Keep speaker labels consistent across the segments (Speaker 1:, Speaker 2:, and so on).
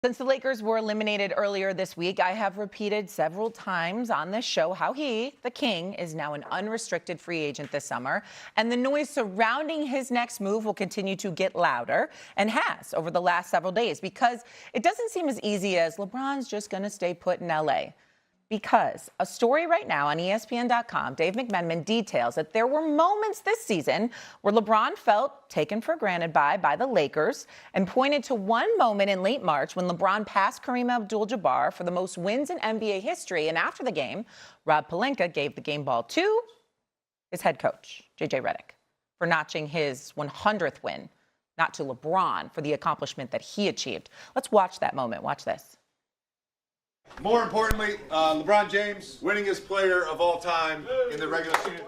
Speaker 1: Since the Lakers were eliminated earlier this week, I have repeated several times on this show how he, the King, is now an unrestricted free agent this summer. And the noise surrounding his next move will continue to get louder, and has over the last several days, because it doesn't seem as easy as LeBron's just going to stay put in LA. Because a story right now on ESPN.com, Dave McMenamin details that there were moments this season where LeBron felt taken for granted by the Lakers, and pointed to one moment in late March when LeBron passed Kareem Abdul-Jabbar for the most wins in NBA history. And after the game, Rob Pelinka gave the game ball to his head coach, J.J. Redick, for notching his 100th win, not to LeBron for the accomplishment that he achieved. Let's watch that moment. Watch this.
Speaker 2: More importantly, LeBron James, winningest player of all time in the regular season.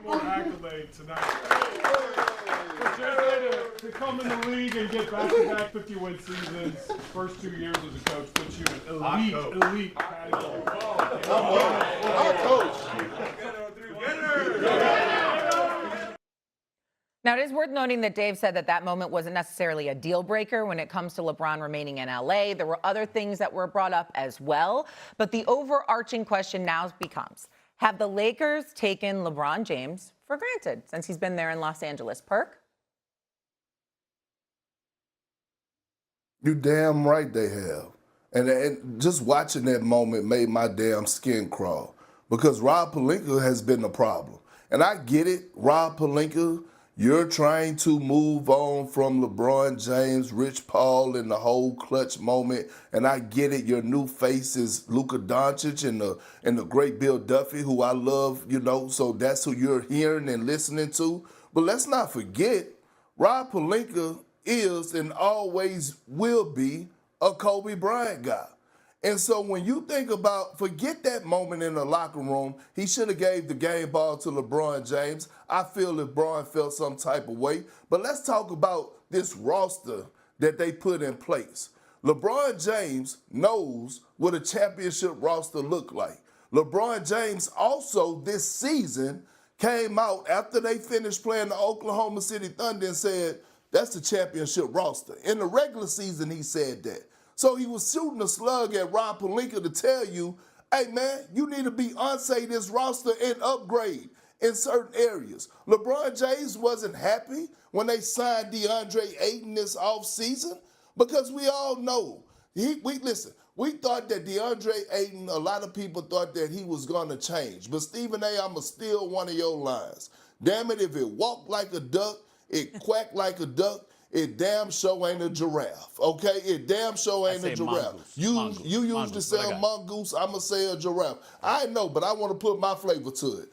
Speaker 3: More accolade tonight. To come in the league and get back-to-back 50-win seasons, first 2 years as a coach puts you in elite category.
Speaker 2: Our coach.
Speaker 1: Now, it is worth noting that Dave said that moment wasn't necessarily a deal breaker when it comes to LeBron remaining in LA. There were other things that were brought up as well. But the overarching question now becomes, have the Lakers taken LeBron James for granted since he's been there in Los Angeles? Perk?
Speaker 4: You damn right they have. And just watching that moment made my damn skin crawl, because Rob Pelinka has been the problem. And I get it, Rob Pelinka, you're trying to move on from LeBron James, Rich Paul, and the whole clutch moment. And I get it. Your new face is Luka Doncic and the great Bill Duffy, who I love, so that's who you're hearing and listening to. But let's not forget, Rob Pelinka is and always will be a Kobe Bryant guy. And so when you think about, forget that moment in the locker room, he should have gave the game ball to LeBron James. I feel LeBron felt some type of way. But let's talk about this roster that they put in place. LeBron James knows what a championship roster look like. LeBron James also this season came out after they finished playing the Oklahoma City Thunder and said, that's the championship roster. In the regular season, he said that. So he was shooting a slug at Rob Pelinka to tell you, hey, man, you need to be unsay this roster and upgrade in certain areas. LeBron James wasn't happy when they signed DeAndre Ayton this offseason, because we all know, we thought that DeAndre Ayton, a lot of people thought that he was going to change. But Stephen A., I'm going to steal one of your lines. Damn it, if it walked like a duck, it quacked like a duck, it damn sure ain't a giraffe, okay? It damn sure ain't a giraffe. You used to say a mongoose, I'm going to say a giraffe. I know, but I want to put my flavor to it.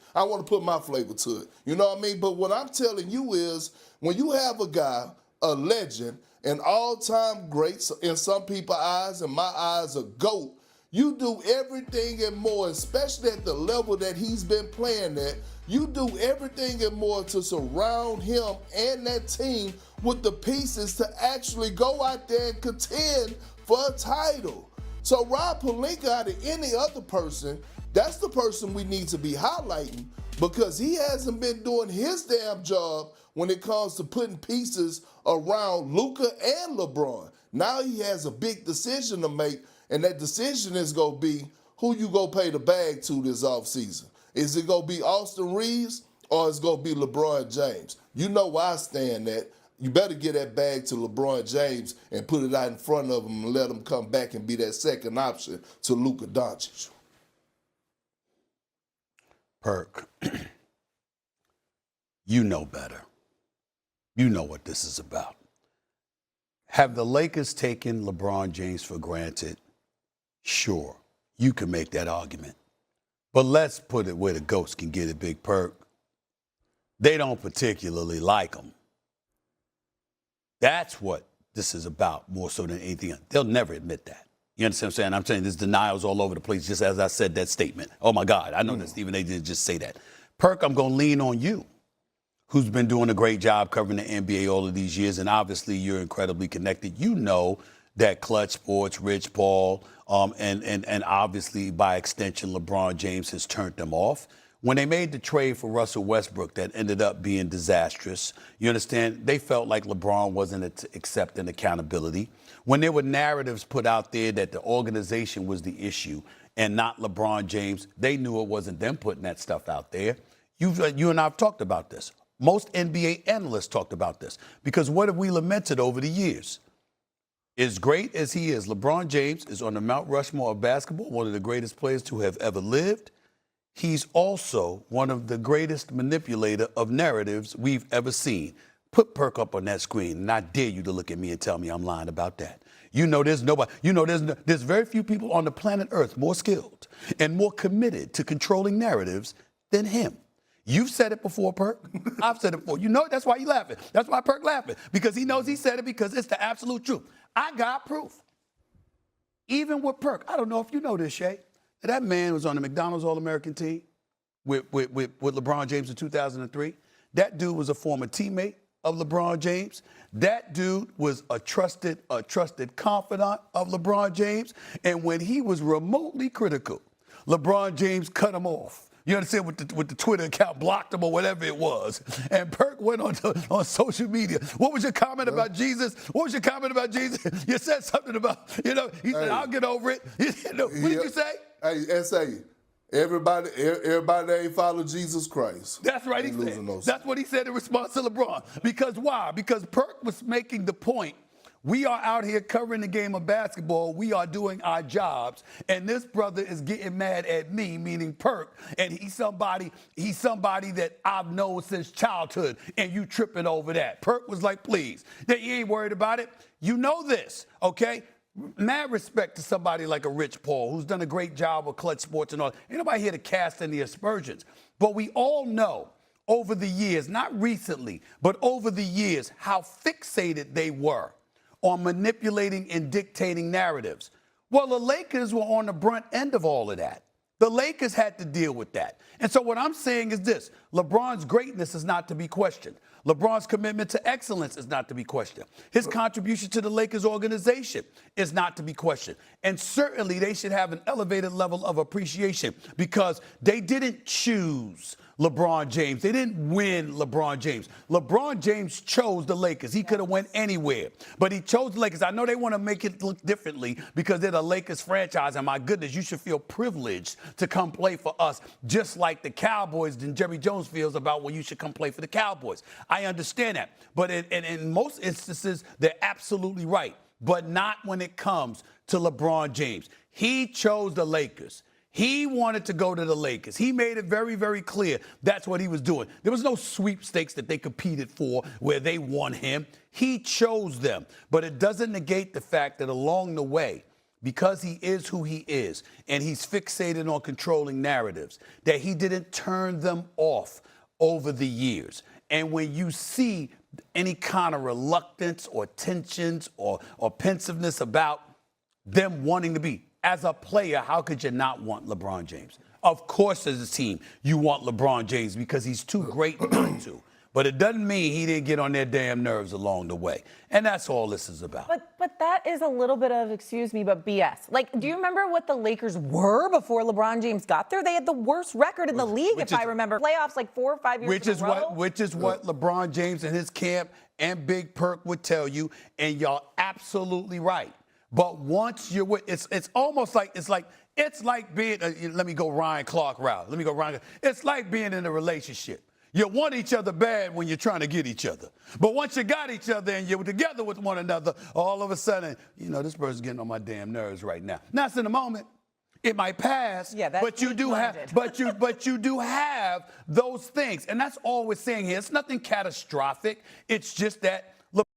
Speaker 4: You know what I mean? But what I'm telling you is, when you have a guy, a legend, an all-time great, in some people's eyes, in my eyes, a GOAT, you do everything and more, especially at the level that he's been playing at. You do everything and more to surround him and that team with the pieces to actually go out there and contend for a title. So Rob Pelinka, out of any other person, that's the person we need to be highlighting, because he hasn't been doing his damn job when it comes to putting pieces around Luka and LeBron. Now he has a big decision to make, and that decision is going to be who you going to pay the bag to this offseason. Is it going to be Austin Reeves, or is it going to be LeBron James? You know where I stand at. You better get that bag to LeBron James and put it out in front of him and let him come back and be that second option to Luka Doncic.
Speaker 5: Perk, you know better. You know what this is about. Have the Lakers taken LeBron James for granted? Sure, you can make that argument. But let's put it where the GOATs can get it, Big Perk. They don't particularly like him. That's what this is about more so than anything else. They'll never admit that. You understand what I'm saying? I'm saying there's denials all over the place, just as I said that statement. Oh, my God, I know that Stephen A. didn't just say that. Perk, I'm going to lean on you, who's been doing a great job covering the NBA all of these years, and obviously you're incredibly connected. You know that Clutch Sports, Rich Paul, and obviously by extension LeBron James has turned them off. when they made the trade for Russell Westbrook that ended up being disastrous, you understand, they felt like LeBron wasn't accepting accountability. When there were narratives put out there that the organization was the issue and not LeBron James, they knew it wasn't them putting that stuff out there. You and I have talked about this. Most NBA analysts talked about this because what have we lamented over the years? As great as he is, LeBron James is on the Mount Rushmore of basketball, one of the greatest players to have ever lived. He's also one of the greatest manipulator of narratives we've ever seen. Put Perk up on that screen, and I dare you to look at me and tell me I'm lying about that. You know there's nobody, there's very few people on the planet Earth more skilled and more committed to controlling narratives than him. You've said it before, Perk. I've said it before. You know that's why you laughing. That's why Perk laughing, because he knows he said it because it's the absolute truth. I got proof. Even with Perk, I don't know if you know this, Shay. That man was on the McDonald's All-American team with LeBron James in 2003. That dude was a former teammate of LeBron James. That dude was a trusted confidant of LeBron James. And when he was remotely critical, LeBron James cut him off. You understand, with the Twitter account, blocked him or whatever it was. And Perk went on social media. What was your comment about Jesus? What was your comment about Jesus? You said something about, he said, I'll get over it. What did you say?
Speaker 4: Hey, S.A., everybody that ain't follow Jesus Christ.
Speaker 5: That's right, he said. That's what he said in response to LeBron. Because why? Because Perk was making the point, we are out here covering the game of basketball. We are doing our jobs. And this brother is getting mad at me, meaning Perk, and he's somebody that I've known since childhood, and you tripping over that. Perk was like, please. That you ain't worried about it. You know this, okay? Mad respect to somebody like a Rich Paul, who's done a great job with Clutch Sports and all. Ain't nobody here to cast any aspersions. But we all know over the years, not recently, but over the years, how fixated they were on manipulating and dictating narratives. Well, the Lakers were on the brunt end of all of that. The Lakers had to deal with that. And so what I'm saying is this: LeBron's greatness is not to be questioned. LeBron's commitment to excellence is not to be questioned. His contribution to the Lakers organization is not to be questioned. And certainly they should have an elevated level of appreciation because they didn't choose LeBron James. They didn't win LeBron James. LeBron James chose the Lakers. He could have went anywhere, but he chose the Lakers. I know they want to make it look differently because they're the Lakers franchise, and my goodness, you should feel privileged to come play for us, just like the Cowboys and Jerry Jones feels about when you should come play for the Cowboys. I understand that, but in most instances, they're absolutely right, but not when it comes to LeBron James. He chose the Lakers. He wanted to go to the Lakers. He made it very, very clear that's what he was doing. There was no sweepstakes that they competed for where they won him. He chose them. But it doesn't negate the fact that along the way, because he is who he is, and he's fixated on controlling narratives, that he didn't turn them off over the years. And when you see any kind of reluctance or tensions or pensiveness about them wanting to be, as a player, how could you not want LeBron James? Of course, as a team, you want LeBron James because he's too great not to. But it doesn't mean he didn't get on their damn nerves along the way. And that's all this is about.
Speaker 1: But that is a little bit of, excuse me, but BS. Like, do you remember what the Lakers were before LeBron James got there? They had the worst record in the league, if I remember. Playoffs like 4 or 5 years in a row.
Speaker 5: Which is what LeBron James and his camp and Big Perk would tell you, and y'all absolutely right. But once you're with, it's almost like, it's like being, let me go Ryan Clark route. It's like being in a relationship. You want each other bad when you're trying to get each other. But once you got each other and you're together with one another, all of a sudden, this person's getting on my damn nerves right now. Now, it's in a moment. It might pass,
Speaker 1: yeah,
Speaker 5: but you do have those things. And that's all we're saying here. It's nothing catastrophic. It's just that